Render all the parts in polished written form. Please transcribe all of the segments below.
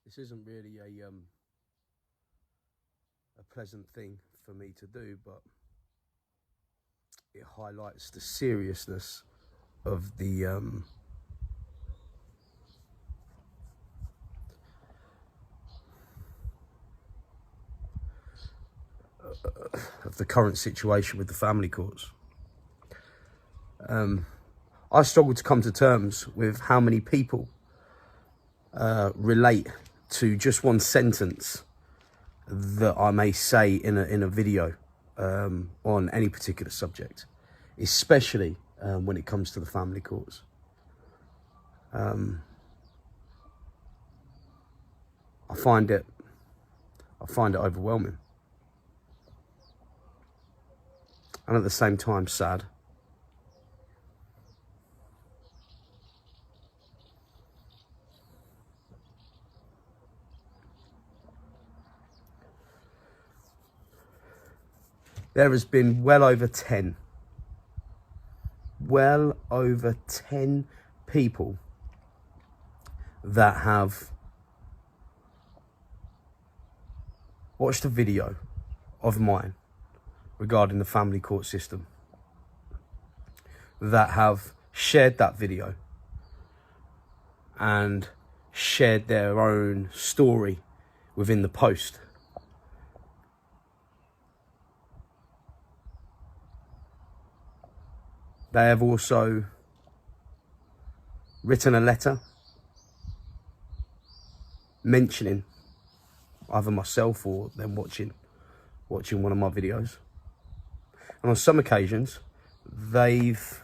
This isn't really a pleasant thing for me to do, but it highlights the seriousness of the current situation with the family courts. I struggle to come to terms with how many people relate to just one sentence that I may say in a video on any particular subject, especially when it comes to the family courts. I find it overwhelming, and at the same time sad. There has been well over 10 people that have watched a video of mine regarding the family court system, that have shared that video and shared their own story within the post. They have also written a letter mentioning either myself or them watching one of my videos. And on some occasions, they've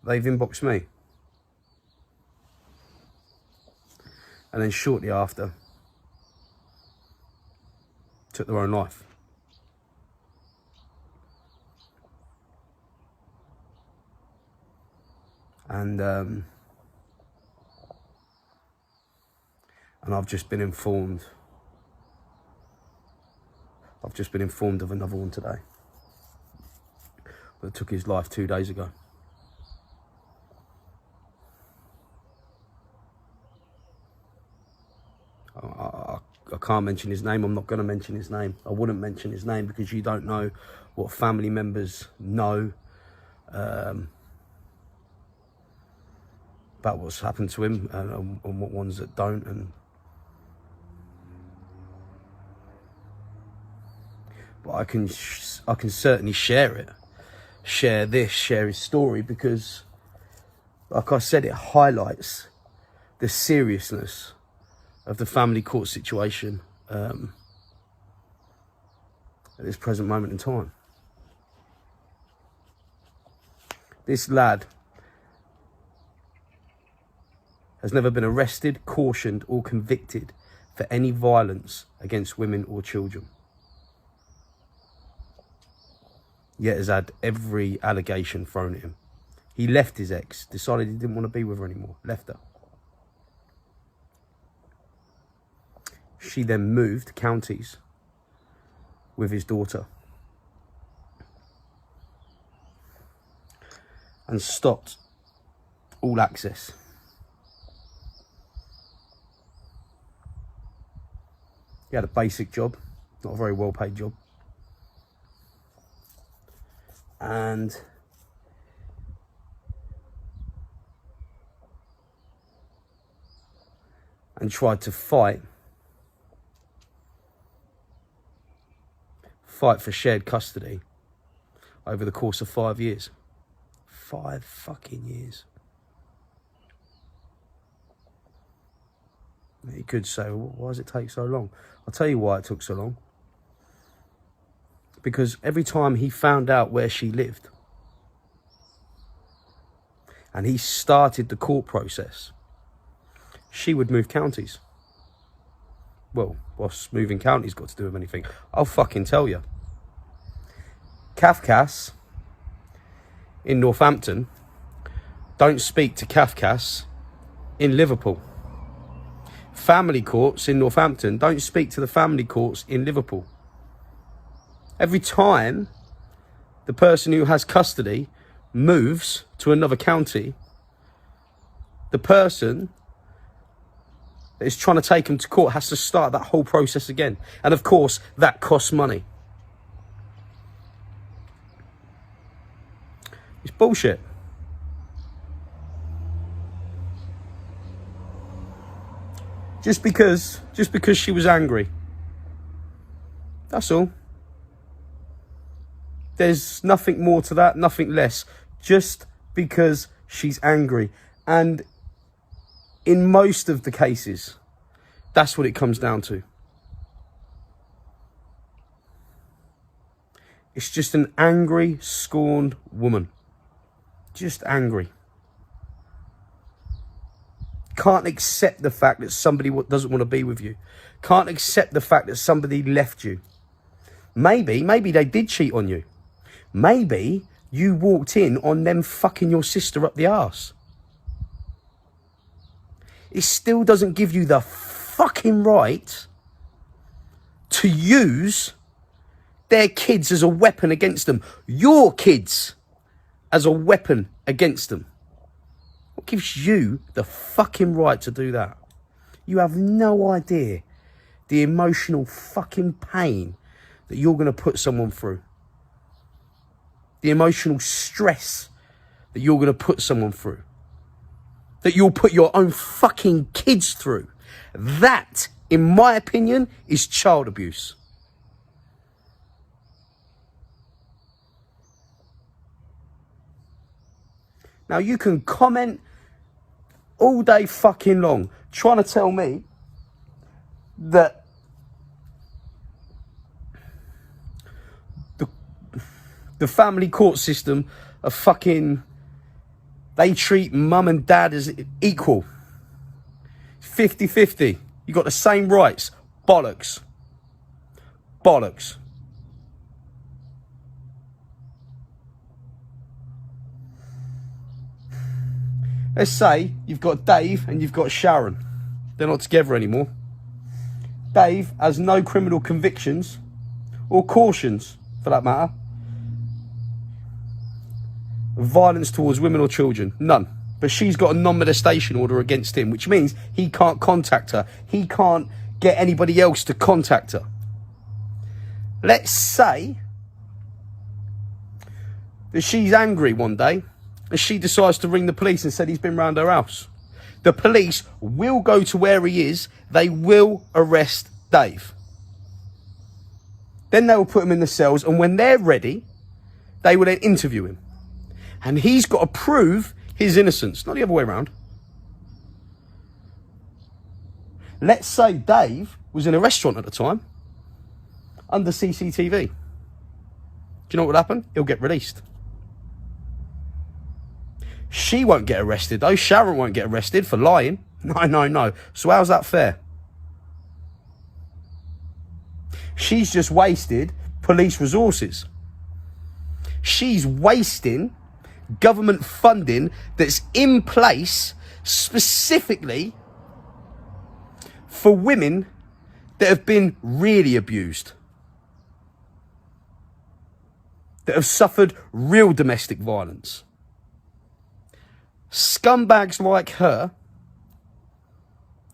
inboxed me. And then shortly after, took their own life. And I've just been informed. I've just been informed of another one today that took his life 2 days ago. I can't mention his name. I'm not going to mention his name. I wouldn't mention his name because you don't know what family members know about what's happened to him, and what ones that don't. But I can certainly share his story, because, like I said, it highlights the seriousness of the family court situation at this present moment in time. This lad has never been arrested, cautioned, or convicted for any violence against women or children. Yet has had every allegation thrown at him. He left his ex, decided he didn't want to be with her anymore, left her. She then moved counties with his daughter and stopped all access. He had a basic job, not a very well-paid job. And tried to fight for shared custody over the course of 5 years. 5 fucking years. You could say, well, why does it take so long? I'll tell you why it took so long. Because every time he found out where she lived and he started the court process, she would move counties. Well, what's moving counties got to do with anything? I'll fucking tell you. CAFCASS in Northampton don't speak to CAFCASS in Liverpool. Family courts in Northampton don't speak to the family courts in Liverpool. Every time the person who has custody moves to another county, the person that is trying to take them to court has to start that whole process again. And of course, that costs money. It's bullshit. Just because she was angry. That's all. There's nothing more to that, nothing less. Just because she's angry. And in most of the cases, that's what it comes down to. It's just an angry, scorned woman. Just angry. Can't accept the fact that somebody doesn't want to be with you. Can't accept the fact that somebody left you. Maybe they did cheat on you. Maybe you walked in on them fucking your sister up the arse. It still doesn't give you the fucking right to use their kids as a weapon against them. Your kids as a weapon against them. What gives you the fucking right to do that? You have no idea the emotional fucking pain that you're going to put someone through. The emotional stress that you're going to put someone through. That you'll put your own fucking kids through. That, in my opinion, is child abuse. Now, you can comment all day fucking long trying to tell me that the family court system are fucking, they treat mum and dad as equal. 50-50. You got the same rights. Bollocks. Bollocks. Let's say you've got Dave and you've got Sharon. They're not together anymore. Dave has no criminal convictions or cautions, for that matter, of violence towards women or children. None. But she's got a non-molestation order against him, which means he can't contact her. He can't get anybody else to contact her. Let's say that she's angry one day and she decides to ring the police and said he's been round her house. The police will go to where he is. They will arrest Dave. Then they will put him in the cells, and when they're ready, they will then interview him. And he's got to prove his innocence, not the other way around. Let's say Dave was in a restaurant at the time, under CCTV. Do you know what would happen? He'll get released. She won't get arrested though. Sharon won't get arrested for lying. No. So how's that fair? She's just wasted police resources. She's wasting government funding that's in place specifically for women that have been really abused, that have suffered real domestic violence. Scumbags like her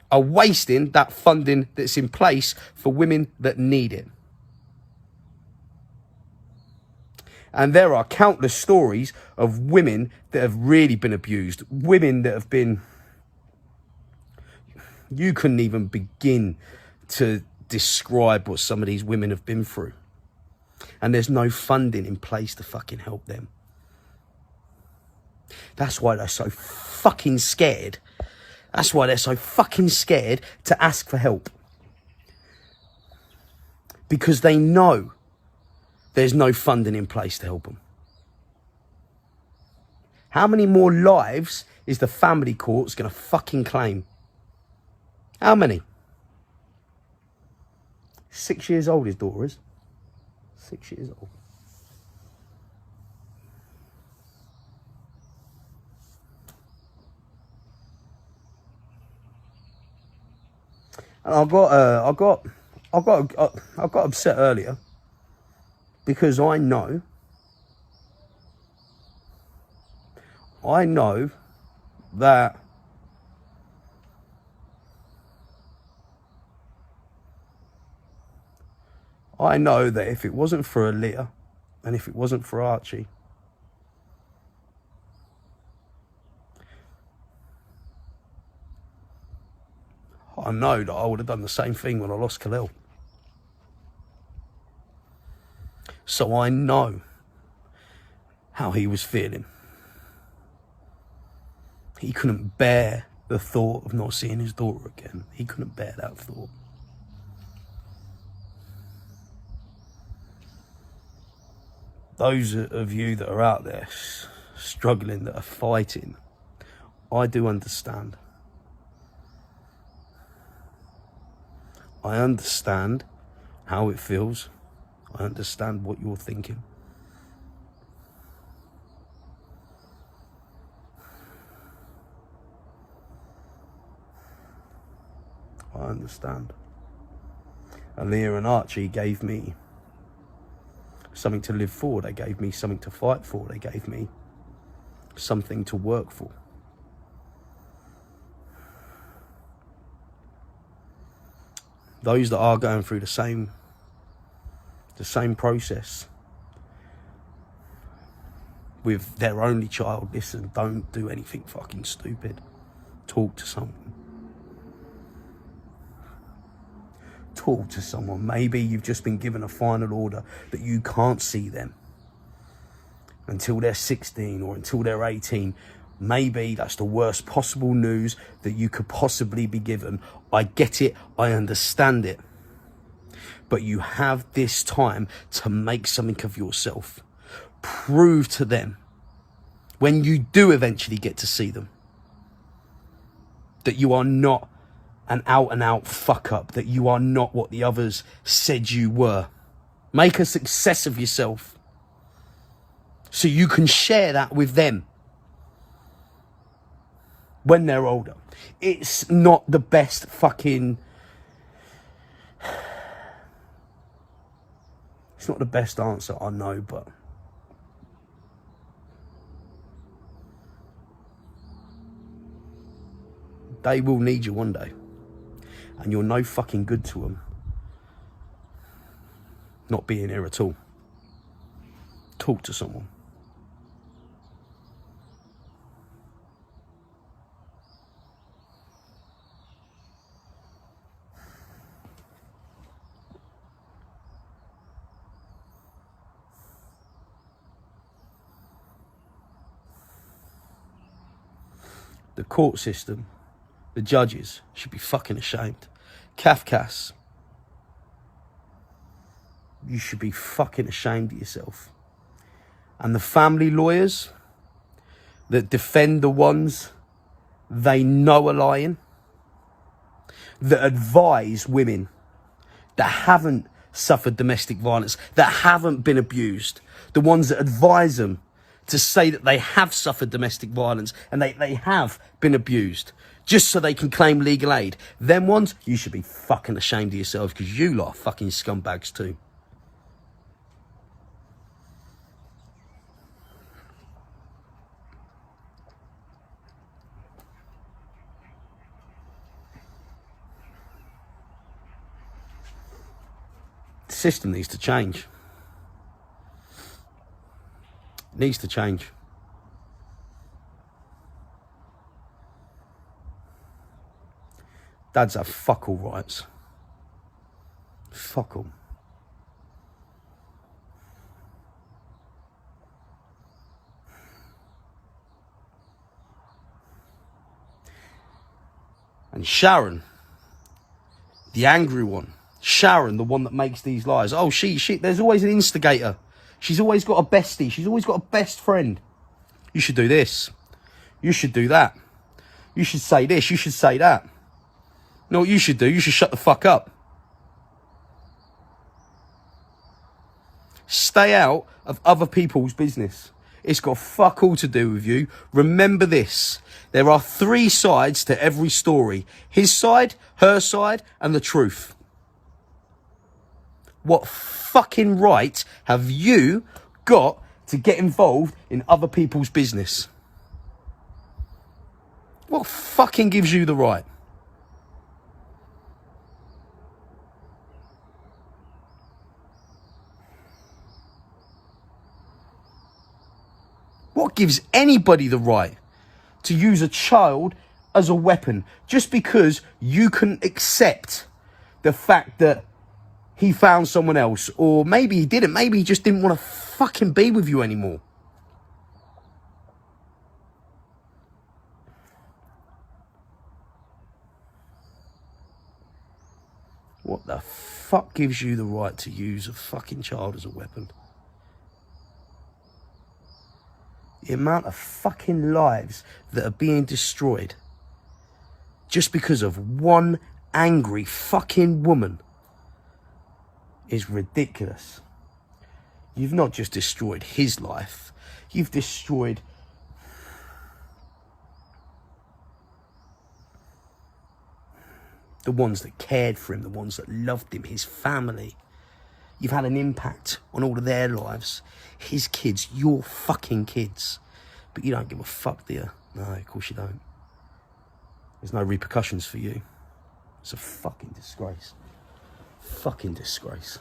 are wasting that funding that's in place for women that need it. And there are countless stories of women that have really been abused. Women that have been... You couldn't even begin to describe what some of these women have been through. And there's no funding in place to fucking help them. That's why they're so fucking scared. That's why they're so fucking scared to ask for help. Because they know there's no funding in place to help them. How many more lives is the family courts going to fucking claim? How many? 6 years old his daughter is. 6 years old. And I got upset earlier because I know that I know that if it wasn't for Aaliyah and if it wasn't for Archie, I know that I would have done the same thing when I lost Khalil. So I know how he was feeling. He couldn't bear the thought of not seeing his daughter again. He couldn't bear that thought. Those of you that are out there struggling, that are fighting, I do understand. I understand how it feels. I understand what you're thinking. I understand. Aaliyah and Archie gave me something to live for. They gave me something to fight for. They gave me something to work for. Those that are going through the same process with their only child, listen, don't do anything fucking stupid. Talk to someone. Talk to someone. Maybe you've just been given a final order that you can't see them until they're 16 or until they're 18. Maybe that's the worst possible news that you could possibly be given. I get it. I understand it. But you have this time to make something of yourself. Prove to them, when you do eventually get to see them, that you are not an out-and-out fuck-up, that you are not what the others said you were. Make a success of yourself so you can share that with them when they're older. It's not the best fucking... It's not the best answer, I know, but... they will need you one day. And you're no fucking good to them not being here at all. Talk to someone. The court system, the judges should be fucking ashamed. CAFCASS, you should be fucking ashamed of yourself. And the family lawyers that defend the ones they know are lying, that advise women that haven't suffered domestic violence, that haven't been abused, the ones that advise them to say that they have suffered domestic violence and they have been abused just so they can claim legal aid. Them ones, you should be fucking ashamed of yourselves, because you lot are fucking scumbags too. The system needs to change. It needs to change. Dads have fuck all rights. Fuck all. And Sharon, the angry one, Sharon, the one that makes these lies. Oh, she, there's always an instigator. She's always got a bestie. She's always got a best friend. You should do this. You should do that. You should say this. You should say that. You know what you should do? You should shut the fuck up. Stay out of other people's business. It's got fuck all to do with you. Remember this. There are 3 sides to every story. His side, her side, and the truth. What fucking right have you got to get involved in other people's business? What fucking gives you the right? What gives anybody the right to use a child as a weapon just because you can accept the fact that he found someone else? Or maybe he didn't. Maybe he just didn't want to fucking be with you anymore. What the fuck gives you the right to use a fucking child as a weapon? The amount of fucking lives that are being destroyed just because of one angry fucking woman is ridiculous. You've not just destroyed his life, you've destroyed the ones that cared for him, the ones that loved him, his family. You've had an impact on all of their lives. His kids, your fucking kids. But you don't give a fuck, do you? No, of course you don't. There's no repercussions for you. It's a fucking disgrace. Fucking disgrace.